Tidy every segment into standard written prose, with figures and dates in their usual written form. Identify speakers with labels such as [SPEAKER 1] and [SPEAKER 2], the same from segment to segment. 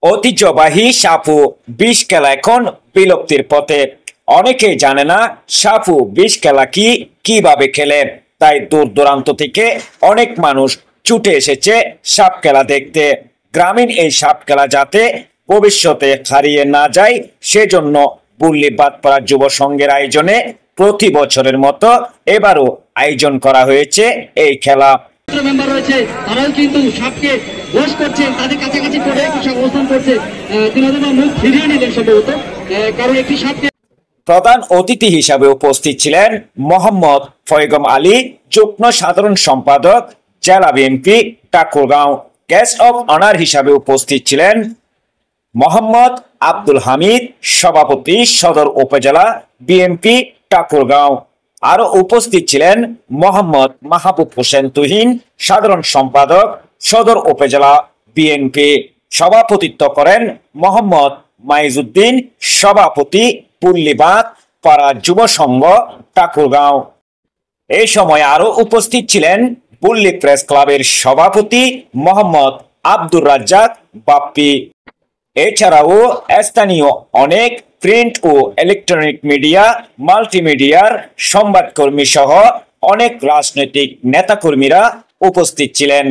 [SPEAKER 1] ঐতিহ্যবাহী সাপু বিষ খেলা এখন বিলুপ্তির পথে। অনেকেই জানে না সাপু বিষ খেলা কিভাবে খেলে। তাই দূর দূরান্ত থেকে অনেক মানুষ ছুটে এসেছে সাপ খেলা দেখতে। গ্রামীণ এই সাপ খেলা যাতে ভবিষ্যতে হারিয়ে না যায় সেজন্য বুল্লি বাদপাড়া যুব সংঘের আয়োজনে প্রতি বছরের মতো এবারও আয়োজন করা হয়েছে এই খেলা।
[SPEAKER 2] মেম্বার রয়েছে তারাও কিন্তু সাপকে বশ করছেন, তাদের কাছাকাছি পড়ে অবস্থান করছে। তিনাদের মুখ ফিরিয়ে নিলেন সম্ভবত, কারণ একটি সাপকে।
[SPEAKER 1] প্রধান অতিথি হিসাবে উপস্থিত ছিলেন মোহাম্মদ ফয়গম আলী, যুগ্ম সাধারণ সম্পাদক, জেলা BNP Thakurgaon. Guest of honour হিসাবে উপস্থিত ছিলেন মোহাম্মদ আব্দুল হামিদ, সভাপতি, সদর উপজেলা বিএনপি ঠাকুরগাঁও। আরো উপস্থিত ছিলেন মোহাম্মদ মাহবুব হোসেন তুহিন, সাধারণ সম্পাদক, সদর উপজেলা বিএনপি। সভাপতিত্ব করেন মোহাম্মদ মাইজউদ্দিন, সভাপতি, পুল্লিবাদ পাড়া যুব সংঘ ঠাকুরগাঁও। এই সময় আরো উপস্থিত ছিলেন বুল্লি প্রেস ক্লাবের সভাপতি মোহাম্মদ আব্দুর রাজ্জাক বাপ্পি। এছাড়াও স্থানীয় অনেক প্রিন্ট ও ইলেকট্রনিক মিডিয়া, মাল্টিমিডিয়ার সংবাদকর্মী সহ অনেক রাজনৈতিক নেতাকর্মীরা উপস্থিত ছিলেন।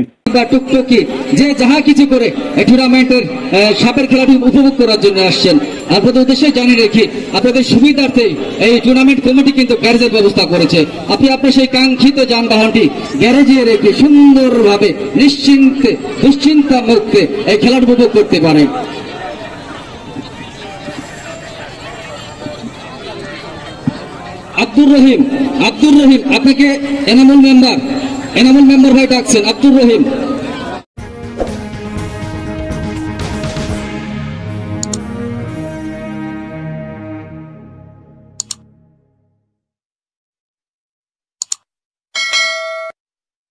[SPEAKER 2] টুকটুকি যে যাহা কিছু করে এই টুর্নামেন্টের সাপের খেলাটি উপভোগ করার জন্য আসছেন। আপনাদের উদ্দেশ্যে জানিয়ে রেখি, আপনাদের সুবিধার্থে এই টুর্নামেন্ট কমিটি কিন্তু গ্যারেজের ব্যবস্থা করেছে। আপনি আপনার সেই কাঙ্ক্ষিত যানবাহনটি গ্যারেজে রেখে সুন্দরভাবে নিশ্চিন্তে দুশ্চিন্তা মুক্তে এই খেলাটি উপভোগ করতে পারেন। আব্দুর রহিম আপনাকে এনামুল মেম্বার ভাই ডাকছেন। আব্দুর রহিম।